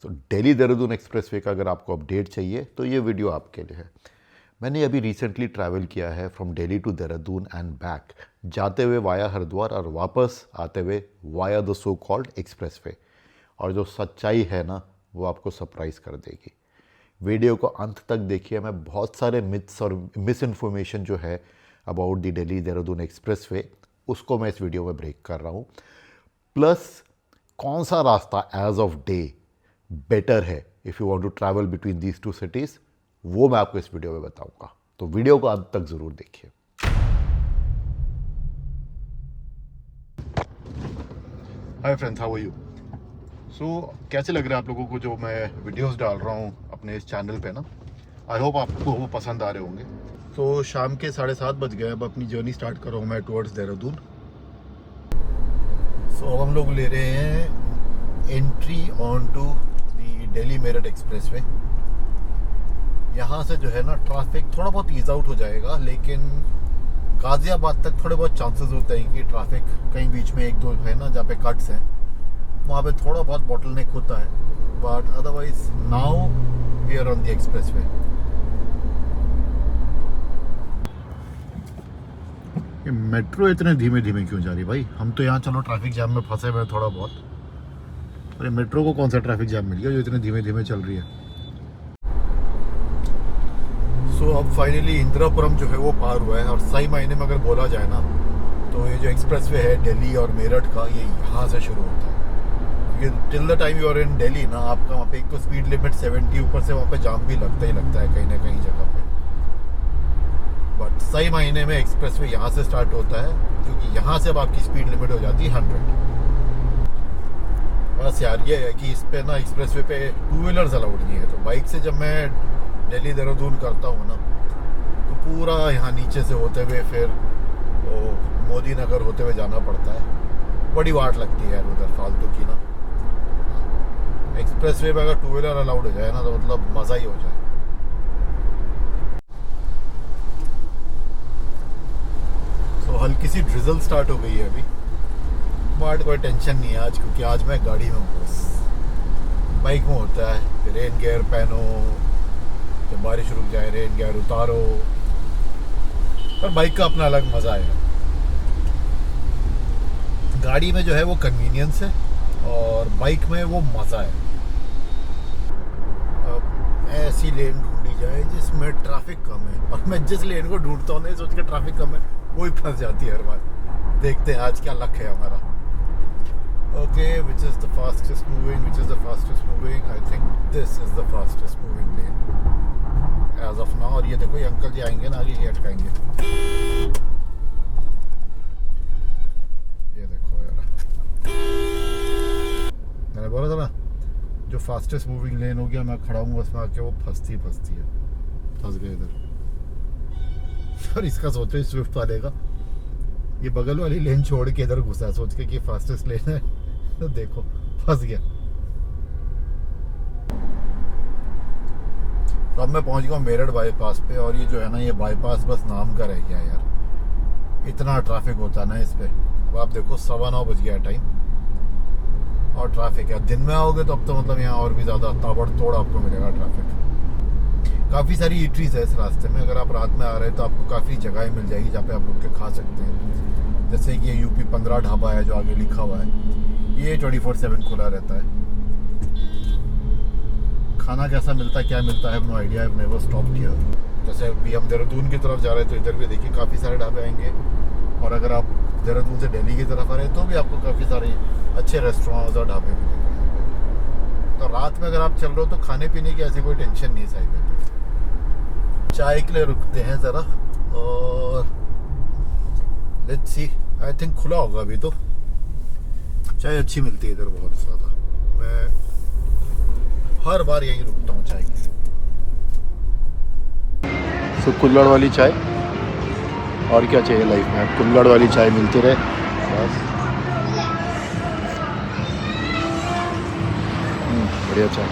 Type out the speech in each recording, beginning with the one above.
तो दिल्ली देहरादून एक्सप्रेसवे का अगर आपको अपडेट चाहिए तो ये वीडियो आपके लिए है। मैंने अभी रिसेंटली ट्रैवल किया है from Delhi to Dehradun and back, जाते हुए वाया हरिद्वार और वापस आते हुए via the so called expressway. और जो सच्चाई है ना, वो आपको सरप्राइज़ कर देगी। वीडियो को अंत तक देखिए। मैं बहुत सारे मिथ्स और मिस इन्फॉर्मेशन जो है about the Delhi Dehradun expressway, उसको मैं इस वीडियो में ब्रेक कर रहा हूँ। प्लस कौन सा रास्ता एज ऑफ डे बेटर है if you want to travel between these two cities, वो मैं आपको इस वीडियो में बताऊंगा। तो वीडियो को अंत तक ज़रूर देखिए। Hi friends, how are you? So कैसे लग रहा है आप लोगों को जो मैं वीडियोस डाल रहा हूँ अपने इस चैनल पे ना? आई होप आपको वो पसंद आ रहे होंगे। तो शाम के 7:30 बज गए। अब अपनी जर्नी स्टार्ट कर रहा हूँ मैं टुवर्ड्स देहरादून। सो अब हम लोग ले रहे हैं entry on to the Delhi Meerut expressway. यहाँ से जो है ना, ट्रैफिक थोड़ा बहुत ईज आउट हो जाएगा, लेकिन गाज़ियाबाद तक थोड़े बहुत चांसेस होते हैं कि ट्रैफिक कहीं बीच में एक दो है ना जहाँ पे कट्स हैं, वहाँ पे थोड़ा बहुत बॉटलनेक होता है। But otherwise now we are on the expressway. ये मेट्रो इतने धीमे धीमे क्यों जा रही है भाई? हम तो यहाँ चलो ट्रैफिक जैम में फंसे हुए थोड़ा बहुत, अरे मेट्रो को कौन सा ट्रैफिक जैम मिल गया जो इतने धीमे धीमे चल रही है? सो अब फाइनली इंदिरापुरम जो है वो पार हुआ है। और सही मायने में अगर बोला जाए ना, तो ये जो एक्सप्रेसवे है दिल्ली और मेरठ का, ये यहाँ से शुरू होता है। क्योंकि till the time you are in Delhi ना, आपका वहाँ पे एक तो स्पीड लिमिट 70, ऊपर से वहाँ पे जाम भी लगता ही लगता है कहीं ना कहीं जगह पे। बट सही मायने में एक्सप्रेसवे यहाँ से स्टार्ट होता है, क्योंकि यहाँ से अब आपकी स्पीड लिमिट हो जाती है 100। बस यार ये है कि इस पे ना एक्सप्रेसवे पे 2 व्हीलर्स अलाउड नहीं है। तो बाइक से जब मैं दिल्ली देहरादून करता हूँ ना, तो पूरा यहाँ नीचे से होते हुए फिर वो मोदी नगर होते हुए जाना पड़ता है। बड़ी वाट लगती है यार उधर फालतू की ना। एक्सप्रेसवे पे अगर 2 व्हीलर अलाउड हो जाए ना, तो मतलब मज़ा ही हो जाए। तो हल्की सी ड्रिजल स्टार्ट हो गई है अभी, बट कोई टेंशन नहीं है आज, क्योंकि आज मैं गाड़ी में हूँ। बस बाइक में होता है रेन गियर पहनो, जब बारिश रुक जाए रेन गियर उतारो। पर बाइक का अपना अलग मज़ा है। गाड़ी में जो है वो कन्वीनियंस है, और बाइक में वो मज़ा है। अब ऐसी लेन ढूंढी जाए जिसमें ट्रैफिक कम है, और मैं जिस लेन को ढूंढता हूँ ना सोच के ट्रैफिक कम है, वही फंस जाती है हर बार। देखते हैं आज क्या लक है हमारा। Okay, which is the fastest moving, which is the fastest moving? I think this is the fastest moving lane as of now. और ये देखो, ये अंकल जी आएंगे ना, आगे ये अटकाएंगे। ये देखो यार, मैंने बोला था ना जो फास्टेस्ट मूविंग लेन हो गया, मैं खड़ा हूँ बस में आके, वो फंसती है। फंस गए इधर। और इसका सोचो इस स्विफ्ट वाले का, ये बगल वाली लेन छोड़ के इधर घुसा सोच के कि फास्टेस्ट लेन है, तो देखो फंस गया। तो अब मैं पहुंच गया मेरठ बाईपास पे, और ये जो है ना, ये बाईपास बस नाम का रह गया यार। इतना ट्रैफिक होता है ना इस पे। अब आप देखो 9:15 बज गया टाइम, और ट्रैफिक है। दिन में आओगे तो अब तो मतलब यहाँ और भी ज़्यादा ताबड़तोड़ आपको मिलेगा ट्रैफिक। काफ़ी सारी ईटरीज है इस रास्ते में। अगर आप रात में आ रहे हैं तो आपको काफ़ी जगह मिल जाएगी जहाँ पे आप रुक के खा सकते हैं। जैसे कि ये यूपी 15 ढाबा है जो आगे लिखा हुआ है, ये 24/7 खुला रहता है। खाना कैसा मिलता है, क्या मिलता है, no idea, I have never stopped here. जैसे अभी हम देहरादून की तरफ जा रहे हैं तो इधर भी देखिए काफ़ी सारे ढाबे आएंगे। और अगर आप देहरादून से दिल्ली की तरफ आ रहे हैं तो भी आपको काफ़ी सारे अच्छे रेस्टोरेंट्स और ढाबे मिलेंगे। तो रात में अगर आप चल रहे हो तो खाने पीने की ऐसी कोई टेंशन नहीं है साइड में। चाय के लिए रुकते हैं ज़रा, और लेट्स सी, आई थिंक खुला होगा अभी तो। चाय अच्छी मिलती है इधर बहुत ज़्यादा। मैं हर बार यहीं रुकता हूँ चाय के लिए। तो कुल्हड़ वाली चाय, और क्या चाहिए लाइफ में? कुल्हड़ वाली चाय मिलती रहे बस। बढ़िया चाय।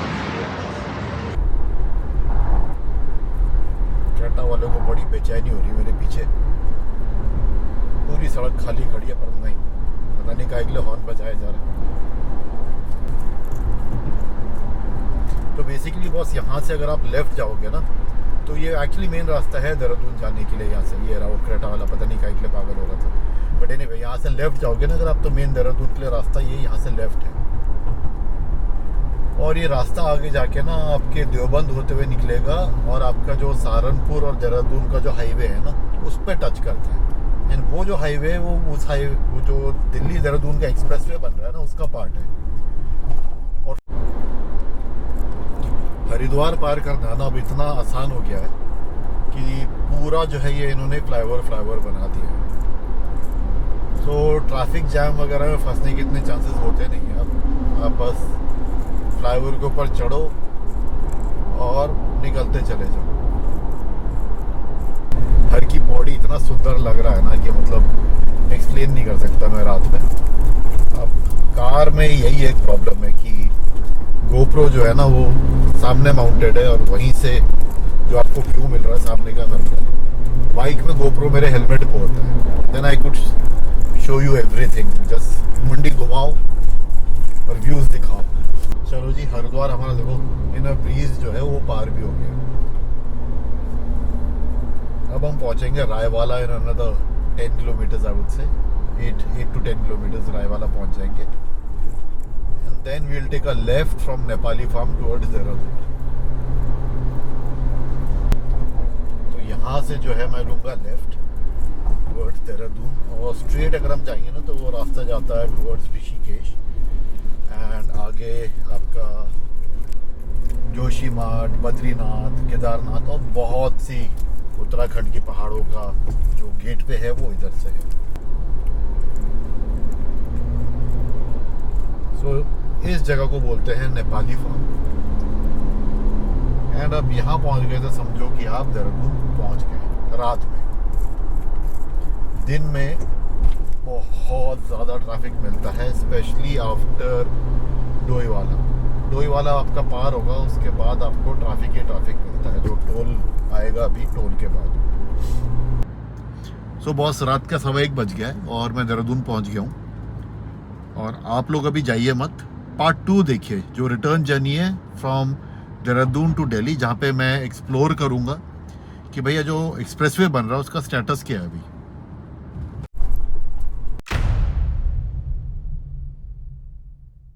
टाटा वालों को बड़ी बेचैनी हो रही है मेरे पीछे। पूरी सड़क खाली खड़ी है, पर नहीं, पता नहीं काहे के लिए हॉर्न बजाया जा रहा है। बेसिकली बॉस यहाँ से अगर आप लेफ़्ट जाओगे ना तो ये एक्चुअली मेन रास्ता है देहरादून जाने के लिए। यहाँ से ये रहा वो क्रेटा वाला, पता नहीं काहे के लिए पागल हो रहा था, बट एनीवे यहाँ से लेफ़्ट जाओगे ना अगर आप तो मेन देहरादून के लिए रास्ता ये यहाँ से लेफ़्ट है। और ये रास्ता आगे जाके ना आपके देवबंद होते हुए निकलेगा और आपका जो सहारनपुर और देहरादून का जो हाईवे है ना उस पर टच करता है। एंड वो जो हाईवे है वो जो दिल्ली देहरादून का एक्सप्रेसवे बन रहा है ना उसका पार्ट है। और हरिद्वार पार करना ना अब इतना आसान हो गया है कि पूरा जो है ये इन्होंने फ्लाईओवर बना दिया है। तो ट्रैफिक जैम वगैरह में फंसने के इतने चांसेस होते नहीं हैं। अब आप बस फ्लाईओवर के ऊपर चढ़ो और निकलते चले जाओ। हर की बॉडी इतना सुंदर लग रहा है ना कि मतलब एक्सप्लेन नहीं कर सकता मैं रात में। अब कार में यही एक प्रॉब्लम है कि गोप्रो जो है ना वो सामने माउंटेड है और वहीं से जो आपको व्यू मिल रहा है सामने का मिलता है। बाइक में गोप्रो मेरे हेलमेट पे होता है, then I could show you everything. Just मुंडी घुमाओ और व्यूज दिखाओ। चलो जी, हरिद्वार हमारा देखो इनर ब्रिज जो है वो पार भी हो गया। अब हम पहुंचेंगे Raiwala in another 10 kilometres, I would say 8 to 10 kilometres Raiwala पहुंच जाएंगे। And then we will take a left from Nepali Farm towards Dehradun. तो यहाँ से जो है मैं लूँगा लेफ्ट टुवर्ड्स देहरादून और स्ट्रेट अगर हम जाएंगे ना तो वो रास्ता जाता है टुवर्ड्स ऋषिकेश एंड आगे आपका जोशीमठ, बद्रीनाथ, केदारनाथ और बहुत सी उत्तराखंड की पहाड़ों का जो गेट पे है वो इधर से है। सो इस जगह को बोलते हैं नेपाली फार्म। एंड अब यहाँ पहुँच गए तो समझो कि आप देहरादून पहुँच गए रात में। दिन में बहुत ज़्यादा ट्रैफिक मिलता है, स्पेशली आफ्टर डोईवाला आपका पार होगा उसके बाद आपको ट्रैफिक मिलता है, जो टोल आएगा अभी टोल के बाद। सो बॉस रात का 1:15 बज गया है और मैं देहरादून पहुंच गया हूं। और आप लोग अभी जाइए मत, पार्ट 2 देखिए जो रिटर्न जर्नी है फ्रॉम देहरादून टू दिल्ली, जहां पे मैं एक्सप्लोर करूंगा कि भैया जो एक्सप्रेसवे बन रहा है उसका स्टेटस क्या है अभी।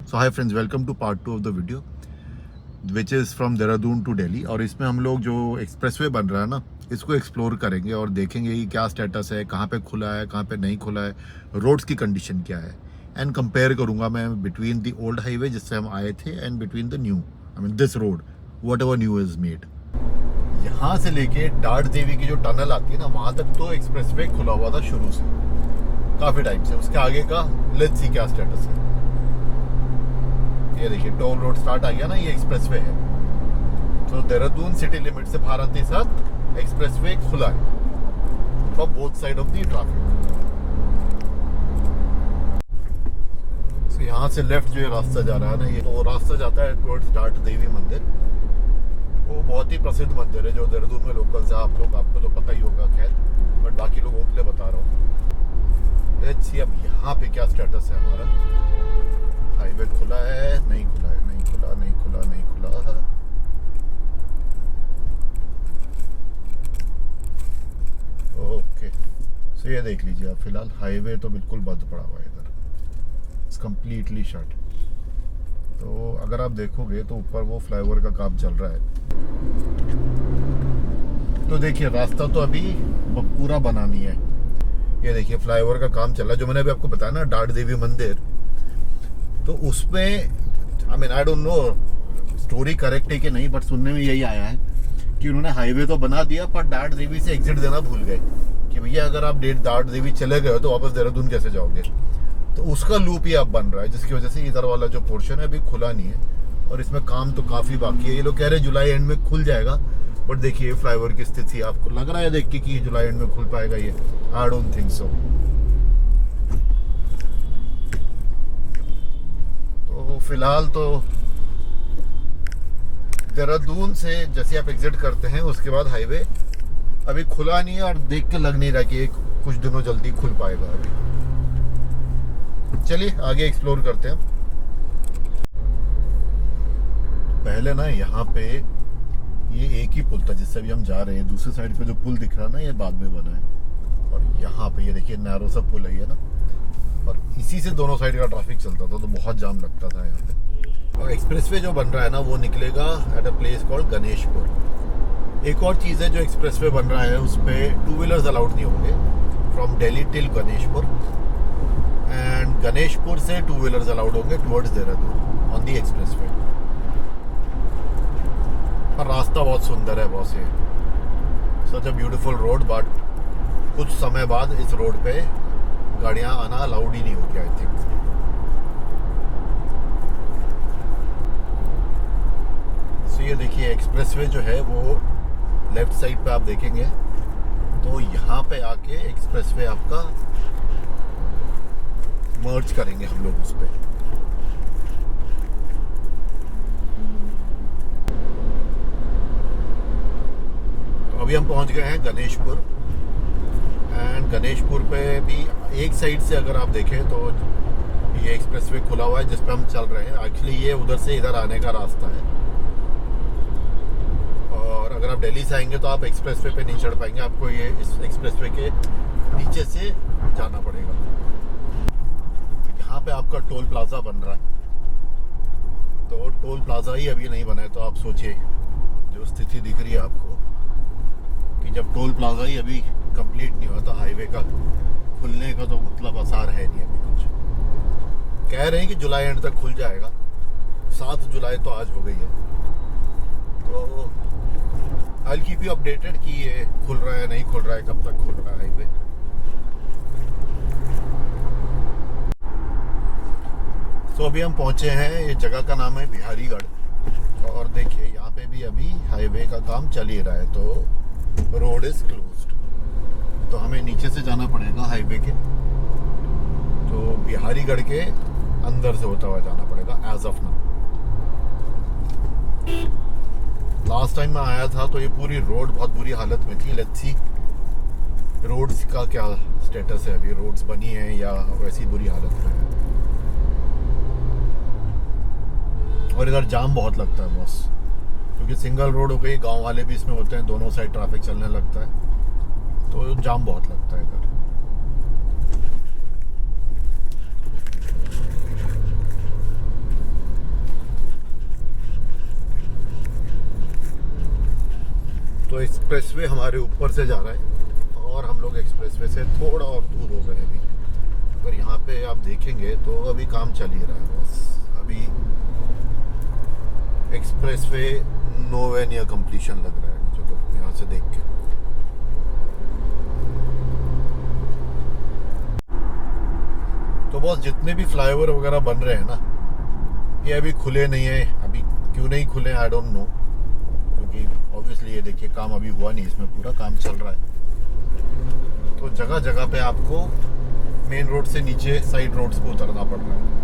So hi friends, welcome to part 2 of the video which is from Dehradun to Delhi. और इसमें हम लोग जो एक्सप्रेसवे बन रहा है ना इसको एक्सप्लोर करेंगे और देखेंगे कि क्या स्टेटस है, कहाँ पे खुला है, कहाँ पे नहीं खुला है, रोड्स की कंडीशन क्या है। एंड कंपेयर करूँगा मैं बिटवीन द ओल्ड हाईवे जिससे हम आए थे and between the new, I mean this road what ever new is made. यहाँ से लेके डाढ़ देवी की जो टनल आती है ना वहाँ तक तो एक्सप्रेसवे खुला हुआ था शुरू से, काफ़ी टाइम से। उसके आगे का लेट्स सी क्या स्टेटस है। ये देखिए टोल रोड स्टार्ट आ गया ना, ये एक्सप्रेसवे है। तो देहरादून सिटी लिमिट से बाहर आते साथ एक्सप्रेसवे खुला है for both side of the traffic. तो यहाँ से लेफ्ट जो ये रास्ता जा रहा है ना, ये तो रास्ता जाता है टुवर्ड्स डाढ़ देवी मंदिर। वो बहुत ही प्रसिद्ध मंदिर है जो देहरादून में लोकल है। आपको तो पता ही होगा, खैर बट बाकी लोगों के लिए बता रहा हूँ। लेट्स सी अब यहाँ पे क्या स्टेटस है हमारा। हाईवे खुला है, नहीं खुला है, नहीं खुला, नहीं खुला, नहीं खुला। ओके, सो ये देख लीजिए आप, फिलहाल हाईवे तो बिल्कुल बंद पड़ा हुआ है इधर, इट्स कम्प्लीटली शट। तो अगर आप देखोगे तो ऊपर वो फ्लाईओवर का काम चल रहा है। तो देखिए रास्ता तो अभी पूरा बना नहीं है। ये देखिए फ्लाईओवर का काम चल रहा है, जो मैंने अभी आपको बताया ना डाढ़ देवी मंदिर। तो उसमें I mean I don't know story correct है कि नहीं, बट सुनने में यही आया है कि उन्होंने हाईवे तो बना दिया पर डाढ़ देवी से एग्जिट देना भूल गए कि भैया अगर आप डाढ़ देवी चले गए हो तो वापस देहरादून कैसे जाओगे। तो उसका लूप ही अब बन रहा है, जिसकी वजह से इधर वाला जो पोर्शन है अभी खुला नहीं है और इसमें काम तो काफ़ी बाकी है। ये लोग कह रहे हैं जुलाई एंड में खुल जाएगा, बट देखिए फ्लाईओवर की स्थिति आपको लग रहा है देख के कि जुलाई एंड में खुल पाएगा ये? I don't think so. तो फिलहाल तो देहरादून से जैसे आप एग्जिट करते हैं उसके बाद हाईवे अभी खुला नहीं है और देख के लग नहीं रहा कि कुछ दिनों जल्दी खुल पाएगा अभी। चलिए आगे एक्सप्लोर करते हैं। पहले ना यहाँ पे ये एक ही पुल था जिससे भी हम जा रहे हैं। दूसरी साइड पे जो पुल दिख रहा है ना, ये बाद में बना है। और यहाँ पे ये देखिए नैरो सा पुल है ये ना, और इसी से दोनों साइड का ट्रैफिक चलता था, तो बहुत जाम लगता था यहाँ पे। और एक्सप्रेसवे जो बन रहा है ना, वो निकलेगा at a place called Ganeshpur. एक और चीज़ है, जो एक्सप्रेसवे बन रहा है उस पर 2 व्हीलर्स अलाउड नहीं होंगे from Delhi till Ganeshpur, and Ganeshpur से 2 व्हीलर्स अलाउड होंगे towards Dehradun on the expressway. पर रास्ता बहुत सुंदर है बॉस, ये सच अ ब्यूटीफुल रोड, बट कुछ समय बाद इस रोड पे गाड़ियां आना अलाउड ही नहीं होगी आई थिंक। सो ये देखिए एक्सप्रेसवे जो है वो लेफ्ट साइड पे आप देखेंगे तो यहाँ पे आके एक्सप्रेसवे आपका मर्ज करेंगे हम लोग उस पे। अभी हम पहुंच गए हैं गणेशपुर, एंड गणेशपुर पे भी एक साइड से अगर आप देखें तो ये एक्सप्रेसवे खुला हुआ है जिस पे हम चल रहे हैं। एक्चुअली ये उधर से इधर आने का रास्ता है, और अगर आप दिल्ली से आएंगे तो आप एक्सप्रेसवे पे नहीं चढ़ पाएंगे, आपको ये इस एक्सप्रेसवे के नीचे से जाना पड़ेगा। यहाँ पे आपका टोल प्लाजा बन रहा है, तो टोल प्लाजा ही अभी नहीं बना है, तो आप सोचिए जो स्थिति दिख रही है आपको कि जब टोल प्लाजा ही अभी कंप्लीट नहीं हुआ तो हाईवे का खुलने का तो मतलब आसार है नहीं। अभी कुछ कह रहे हैं कि जुलाई एंड तक खुल जाएगा, 7 जुलाई तो आज हो गई है, तो I will keep you updated कि ये खुल रहा है नहीं खुल रहा है, कब तक खुल रहा है हाईवे। तो अभी हम पहुंचे हैं, ये जगह का नाम है बिहारीगढ़, और देखिए यहाँ पे भी अभी हाईवे का काम चल ही रहा है, तो रोड इज क्लोज्ड, तो हमें नीचे से जाना पड़ेगा हाईवे के, तो बिहारीगढ़ के अंदर से होता हुआ जाना पड़ेगा as of now. Last time मैं आया था तो ये पूरी रोड बहुत बुरी हालत में थी। लेट्स सी रोड्स का क्या स्टेटस है, अभी रोड्स बनी है या वैसी बुरी हालत में है। और इधर जाम बहुत लगता है बॉस, क्योंकि सिंगल रोड हो गई, गांव वाले भी इसमें होते हैं, दोनों साइड ट्रैफिक चलने लगता है, तो जाम बहुत लगता है इधर। तो एक्सप्रेसवे हमारे ऊपर से जा रहा है, और हम लोग एक्सप्रेसवे से थोड़ा और दूर हो गए अभी। अगर यहाँ पे आप देखेंगे तो अभी काम चल ही रहा है बस, अभी एक्सप्रेसवे नोवे नियर कंप्लीशन लग रहा है मुझे तो यहाँ से देख के। तो बॉस जितने भी फ्लाईओवर वगैरह बन रहे हैं ना, ये अभी खुले नहीं है। अभी क्यों नहीं खुले आई डोंट नो, क्योंकि ऑब्वियसली ये देखिए काम अभी हुआ नहीं, इसमें पूरा काम चल रहा है। तो जगह जगह पे आपको मेन रोड से नीचे साइड रोड्स को उतरना पड़ रहा है।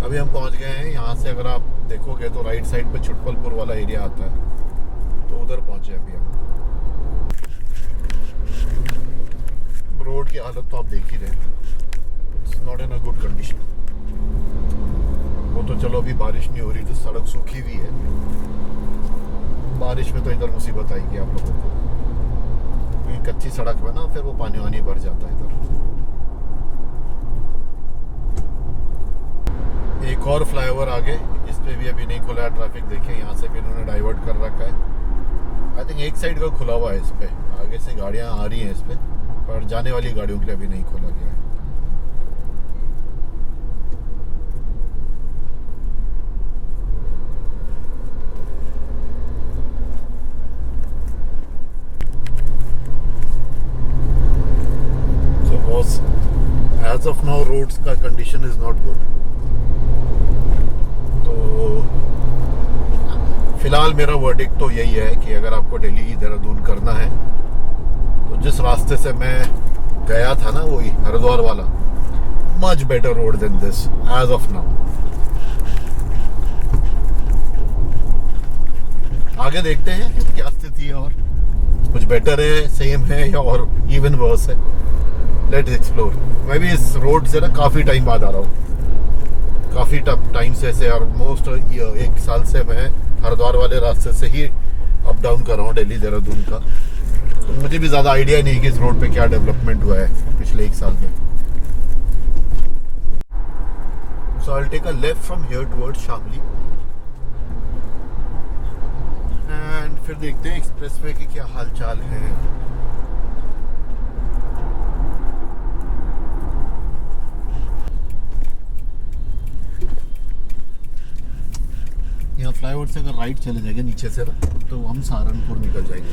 अभी हम पहुंच गए हैं, यहाँ से अगर आप देखोगे तो राइट साइड पे छुटपलपुर वाला एरिया आता है, तो उधर पहुंचे अभी हम। रोड की हालत तो आप देख ही रहे हैं, it's not in a good condition. वो तो चलो अभी बारिश नहीं हो रही तो सड़क सूखी हुई है, बारिश में तो इधर मुसीबत आएगी आप लोगों को, क्योंकि कच्ची सड़क में ना फिर वो पानी वानी भर जाता है इधर। एक और फ्लाईओवर आगे, इस पे भी अभी नहीं खुला है ट्रैफिक, देखिए यहाँ से भी इन्होंने डाइवर्ट कर रखा है। आई थिंक एक साइड का खुला हुआ है, इस पे आगे से गाड़ियाँ आ रही हैं इस पे, पर जाने वाली गाड़ियों के लिए अभी नहीं खोला गया है। So boss, as of now roads का condition is not good। तो फिलहाल मेरा वर्डिक्ट तो यही है कि अगर आपको दिल्ली देहरादून करना है तो जिस रास्ते से मैं गया था ना, वही हरिद्वार वाला, much better road than this as of now. आगे देखते हैं क्या स्थिति है, और कुछ बेटर है, सेम है, या और इवन वर्स है। Let's explore. मैं भी इस रोड से ना काफी टाइम बाद आ रहा हूँ। काफ़ी टाइम से ऑलमोस्ट 1 साल से मैं हरिद्वार वाले रास्ते से ही अप डाउन कर रहा हूँ दिल्ली देहरादून का। तो मुझे भी ज़्यादा आइडिया नहीं कि इस रोड पे क्या डेवलपमेंट हुआ है पिछले 1 साल में। So I'll take a left from here towards Shamli and फिर देखते हैं एक्सप्रेसवे के क्या हाल चाल है। यहाँ फ्लाईओवर से अगर राइट चले जाएंगे नीचे से तो हम सहारनपुर निकल जाएंगे।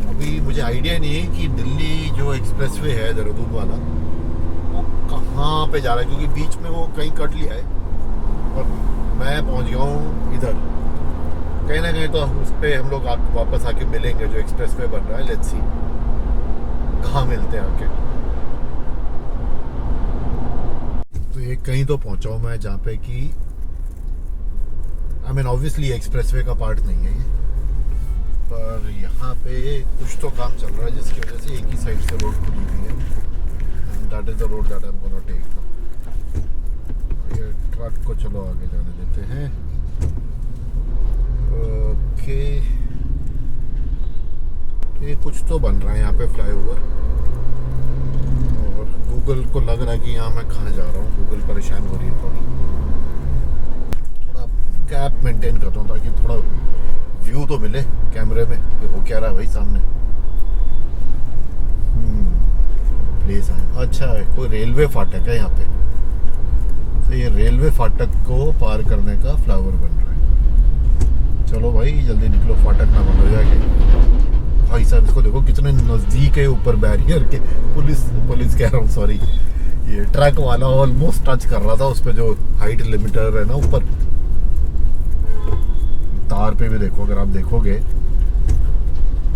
अभी मुझे आइडिया नहीं है कि दिल्ली जो एक्सप्रेसवे है देहरादून वाला वो कहाँ पे जा रहा है, क्योंकि बीच में वो कहीं कट लिया है और मैं पहुँच गया हूँ इधर। कहीं ना कहीं तो उस पर हम लोग वापस आके मिलेंगे जो एक्सप्रेसवे बन रहा है। लेट्स सी कहाँ मिलते हैं आके। तो ये कहीं तो पहुँचा हूँ मैं जहाँ पे कि आई मीन ऑब्वियसली एक्सप्रेसवे का पार्ट नहीं है ये, पर यहाँ पे कुछ तो काम चल रहा है जिसकी वजह से एक ही साइड से रोड खुली हुई है and that is the road that I am gonna take now. ये ट्रक को चलो आगे जाने देते हैं। ओके, ये कुछ तो बन रहा है यहाँ पे फ्लाईओवर और गूगल को लग रहा है कि यहाँ मैं कहाँ जा रहा हूँ। गूगल परेशान हो रही है थोड़ी। गैप मेंटेन करता हूँ ताकि थोड़ा व्यू तो मिले कैमरे में कि हो क्या रहा है भाई सामने। प्लेस है अच्छा है, कोई रेलवे फाटक है यहाँ पे। तो ये रेलवे फाटक को पार करने का फ्लाईओवर बन रहा है। चलो भाई जल्दी निकलो, फाटक ना बंद हो जाएगा। भाई साहब इसको देखो कितने नज़दीक है ऊपर बैरियर के। पुलिस कह रहा हूँ सॉरी, ये ट्रक वाला ऑलमोस्ट टच कर रहा था उस पर जो हाइट लिमिटर है ना ऊपर तार पे भी। देखो अगर आप देखोगे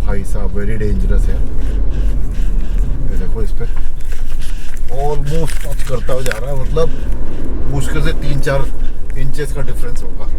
भाई साहब वेरी डेंजरस है। ये देखो इस पे ऑलमोस्ट टच करता हुआ जा रहा है, मतलब मुश्किल से 3-4 इंचेस का डिफरेंस होगा।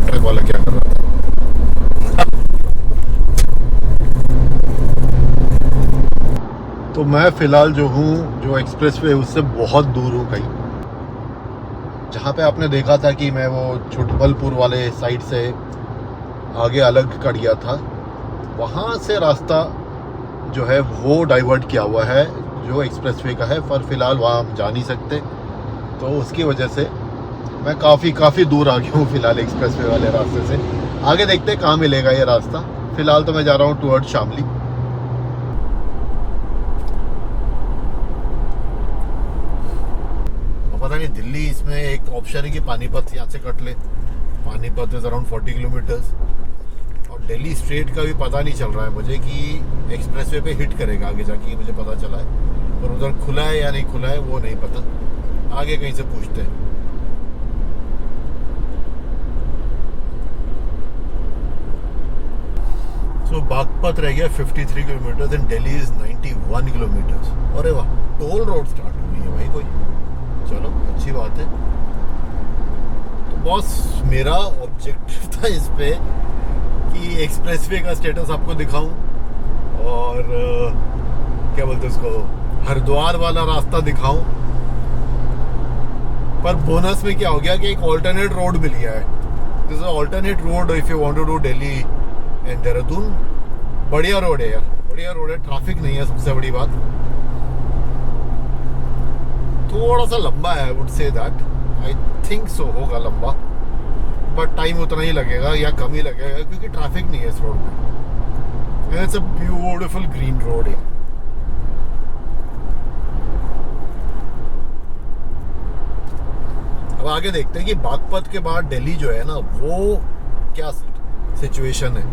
ट्रक वाला क्या कर रहा था। तो मैं फिलहाल जो हूँ जो एक्सप्रेसवे उससे बहुत दूर हूँ कहीं, जहाँ पे आपने देखा था कि मैं वो छुटबलपुर वाले साइड से आगे अलग कर गया था, वहाँ से रास्ता जो है वो डाइवर्ट किया हुआ है जो एक्सप्रेसवे का है। पर फिलहाल वहाँ हम जा नहीं सकते, तो उसकी वजह से मैं काफ़ी दूर आ गया हूँ फिलहाल एक्सप्रेसवे वाले रास्ते से। आगे देखते हैं कहाँ मिलेगा ये रास्ता। फिलहाल तो मैं जा रहा हूँ टुवर्ड शामली। पता नहीं दिल्ली इसमें एक ऑप्शन है कि पानीपत यहाँ से कट ले। पानीपत इज अराउंड 40 किलोमीटर्स और दिल्ली स्ट्रेट का भी पता नहीं चल रहा है मुझे कि एक्सप्रेसवे पे हिट करेगा आगे जाके। मुझे पता चला है पर उधर खुला है या नहीं खुला है वो नहीं पता। आगे कहीं से पूछते हैं। तो बागपत रह गया 53 kilometre and Delhi is 91 kilometres. अरे वाह, टोल रोड स्टार्ट हो रही है भाई कोई। चलो अच्छी बात है। तो बॉस मेरा ऑब्जेक्टिव था इस पे कि एक्सप्रेसवे का स्टेटस आपको दिखाऊं और क्या बोलते हैं उसको, हरिद्वार वाला रास्ता दिखाऊं। पर बोनस में क्या हो गया कि एक ऑल्टरनेट रोड मिल गया है। This is alternate road if you want to do Delhi and Dehradun. बढ़िया रोड है यार, बढ़िया रोड है। ट्रैफिक नहीं है सबसे बड़ी बात। थोड़ा सा लंबा है, आई would say that. I think so होगा लंबा, बट टाइम उतना ही लगेगा या कम ही लगेगा क्योंकि ट्रैफिक नहीं है इस रोड में। It's a beautiful green road है। अब आगे देखते हैं कि बागपत के बाद दिल्ली जो है ना वो क्या सिचुएशन है।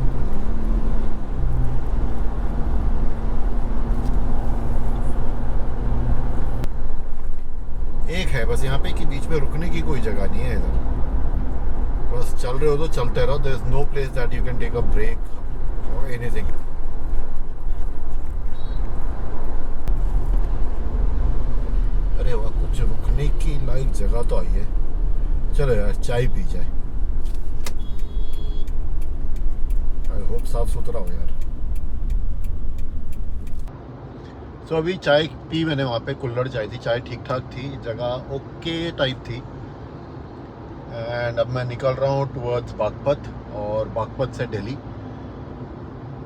है बस यहाँ पे कि बीच में रुकने की कोई जगह नहीं है इधर। बस चल रहे हो तो चलते रहो। There is no place that you can take a break और एनीथिंग। अरे वाह, कुछ रुकने की लायक जगह तो आई है। चलो यार चाय पी जाए। आई होप साफ सुथरा हो यार। तो अभी चाय पी मैंने वहाँ पे, कुल्हड़ चाय थी, चाय ठीक ठाक थी, जगह ओके टाइप थी। एंड अब मैं निकल रहा हूँ टुवर्ड्स बागपत और बागपत से दिल्ली।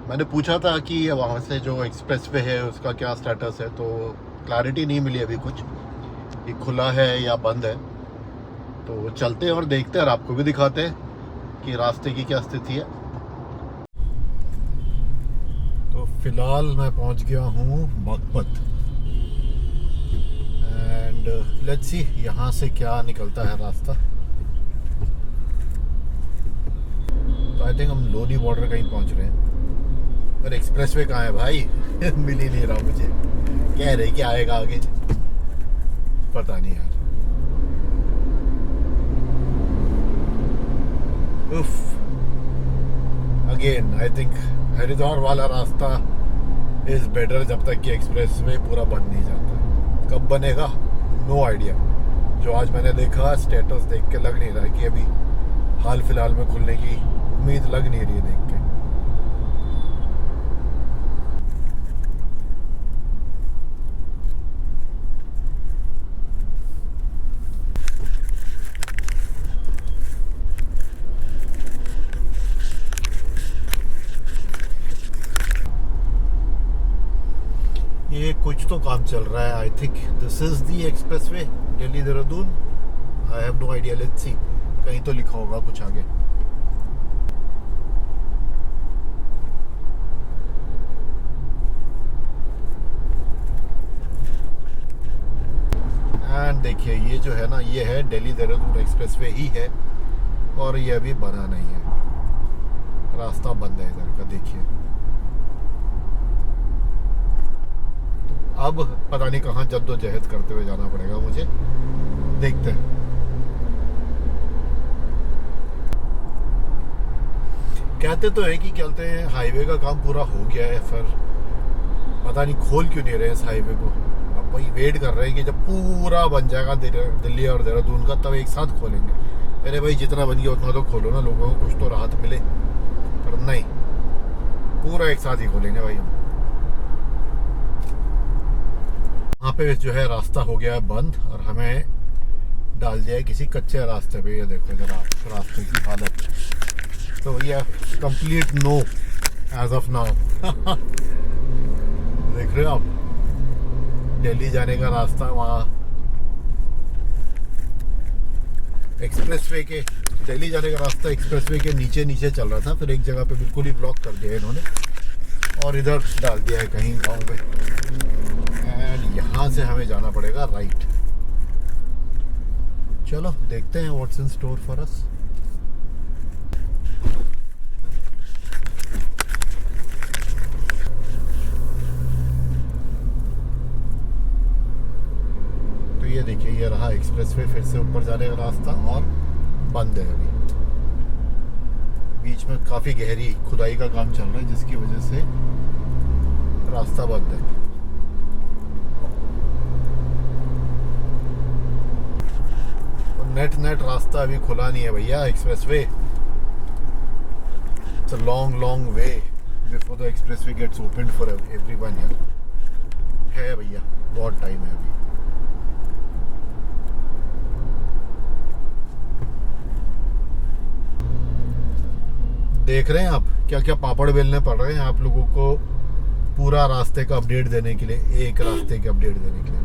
मैंने पूछा था कि वहाँ से जो एक्सप्रेस वे है उसका क्या स्टेटस है, तो क्लैरिटी नहीं मिली अभी कुछ, ये खुला है या बंद है। तो चलते हैं और देखते हैं और आपको भी दिखाते हैं कि रास्ते की क्या स्थिति है। तो फिलहाल मैं पहुंच गया हूँ बागपत एंड लेट्स सी यहाँ से क्या निकलता है रास्ता। तो आई थिंक हम लोनी बॉर्डर कहीं पहुंच रहे हैं, पर एक्सप्रेस वे कहाँ है भाई? मिल ही नहीं रहा मुझे। कह रहे कि आएगा आगे, पता नहीं यार। अगेन आई थिंक हरिद्वार वाला रास्ता इज बेटर जब तक कि एक्सप्रेस वे पूरा बन नहीं जाता। कब बनेगा नो आइडिया। जो आज मैंने देखा स्टेटस देख के लग नहीं रहा कि अभी हाल फिलहाल में खुलने की उम्मीद लग नहीं रही है देख के। ये कुछ तो काम चल रहा है। I think this is the expressway Delhi Dehradun. I have no idea, let's see. कहीं तो लिखा होगा कुछ आगे। एंड देखिए ये जो है ना, ये है दिल्ली देहरादून एक्सप्रेस वे ही है और ये अभी बना नहीं है, रास्ता बंद है इधर का। देखिए अब पता नहीं कहाँ जद्दोजहद करते हुए जाना पड़ेगा मुझे, देखते हैं। कहते तो है कि कहते हैं हाईवे का काम पूरा हो गया है, फिर पता नहीं खोल क्यों नहीं रहे इस हाईवे को। अब वही वेट कर रहे हैं कि जब पूरा बन जाएगा दिल्ली और देहरादून का, तब एक साथ खोलेंगे। अरे भाई जितना बन गया उतना तो खोलो ना, लोगों को कुछ तो राहत मिले। पर नहीं, पूरा एक साथ ही खोलेंगे भाई हम। यहाँ पे जो है रास्ता हो गया है बंद और हमें डाल दिया है किसी कच्चे रास्ते पे। ये देखो जरा रास्ते की हालत। तो ये complete no as of now. देख रहे हो आप दिल्ली जाने का रास्ता, वहाँ एक्सप्रेस वे के, दिल्ली जाने का रास्ता एक्सप्रेस वे के नीचे नीचे चल रहा था, फिर एक जगह पे बिल्कुल ही ब्लॉक कर दिया इन्होंने और इधर डाल दिया है कहीं गाँव पे। एंड यहाँ से हमें जाना पड़ेगा राइट। चलो देखते हैं what's in store for us. तो ये देखिए ये रहा एक्सप्रेसवे, फिर से ऊपर जाने का रास्ता और बंद है अभी। बीच में काफी गहरी खुदाई का काम चल रहा है जिसकी वजह से रास्ता बंद है। नेट रास्ता अभी खुला नहीं है भैया expressway. It's a long way before the expressway gets open for everyone here. है भैया बहुत टाइम है अभी। देख रहे हैं आप क्या क्या पापड़ बेलने पड़ रहे हैं आप लोगों को पूरा रास्ते का अपडेट देने के लिए, एक रास्ते के अपडेट देने के लिए।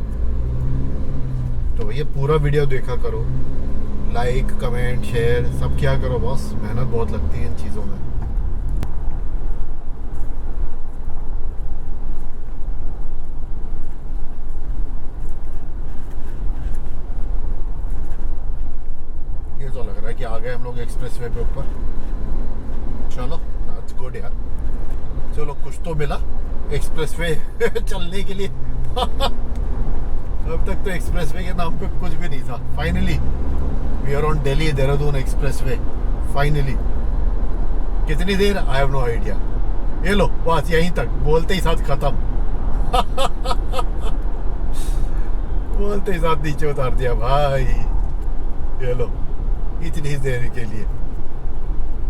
तो भैया पूरा वीडियो देखा करो, लाइक कमेंट शेयर सब किया करो बॉस, मेहनत बहुत लगती है इन चीज़ों में। ये तो लग रहा है कि आ गए हम लोग एक्सप्रेसवे पे ऊपर। चलो दैट्स गुड यार, चलो कुछ तो मिला एक्सप्रेसवे चलने के लिए। अब अब तक तो एक्सप्रेसवे के नाम पे कुछ भी नहीं था. Finally we are on Delhi Dehradun expressway. Finally. कितनी देर? I have no idea. ये लो बस यहीं तक, बोलते ही साथ खत्म. बोलते ही साथ नीचे उतार दिया भाई. ये लो इतनी देर के लिए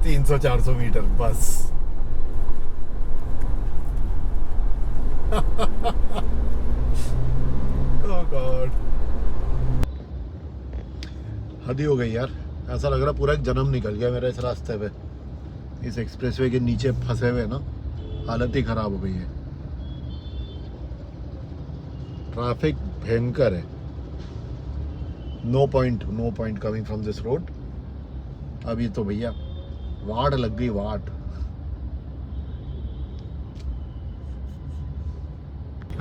300-400 मीटर बस. Oh God. हद ही हो गई यार. ऐसा लग रहा पूरा एक जन्म निकल गया मेरा इस रास्ते पे. इस एक्सप्रेसवे के नीचे फंसे हुए ना, हालत ही खराब हो गई है. ट्रैफिक भयंकर है. No point coming from this road. अभी तो भैया वाट लग गई. वाट.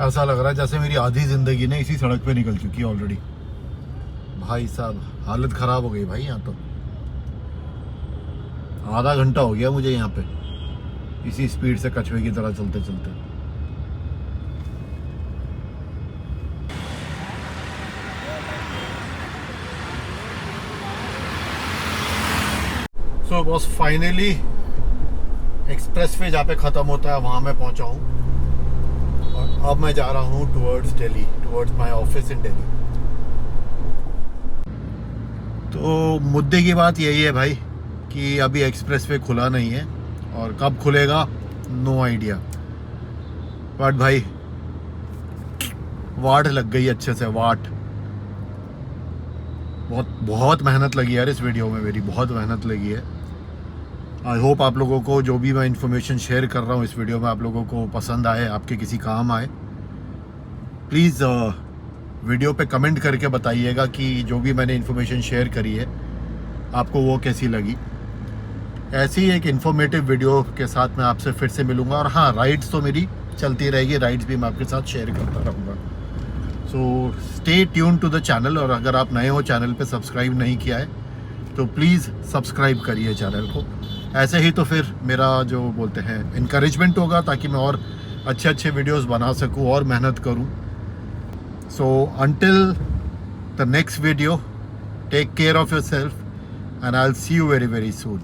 ऐसा लग रहा है जैसे मेरी आधी जिंदगी ने इसी सड़क पे निकल चुकी है ऑलरेडी. भाई साहब हालत खराब हो गई भाई. यहाँ तो आधा घंटा हो गया मुझे यहाँ पे इसी स्पीड से कछुए की तरह चलते चलते. सो बॉस फाइनली एक्सप्रेसवे जहाँ पे ख़त्म होता है वहाँ मैं पहुँचा हूँ. और अब मैं जा रहा हूँ towards Delhi, towards my office in Delhi. तो मुद्दे की बात यही है भाई कि अभी एक्सप्रेसवे खुला नहीं है और कब खुलेगा नो आइडिया. बट भाई वाट लग गई अच्छे से. वाट बहुत मेहनत लगी यार इस वीडियो में. मेरी बहुत मेहनत लगी है. आई होप आप लोगों को जो भी मैं इन्फॉर्मेशन शेयर कर रहा हूँ इस वीडियो में आप लोगों को पसंद आए, आपके किसी काम आए. प्लीज़ वीडियो पे कमेंट करके बताइएगा कि जो भी मैंने इन्फॉर्मेशन शेयर करी है आपको वो कैसी लगी. ऐसी एक इन्फॉर्मेटिव वीडियो के साथ मैं आपसे फिर से मिलूँगा. और हाँ, राइड्स तो मेरी चलती रहेगी. राइड्स भी मैं आपके साथ शेयर करता रहूँगा. So stay tune to the channel. और अगर आप नए हो चैनल पे सब्सक्राइब नहीं किया है तो प्लीज़ सब्सक्राइब करिए चैनल को. ऐसे ही तो फिर मेरा जो बोलते हैं इनकरेजमेंट होगा ताकि मैं और अच्छे वीडियोस बना सकूं और मेहनत करूं. So until the next video, take care of yourself and I will see you very very soon.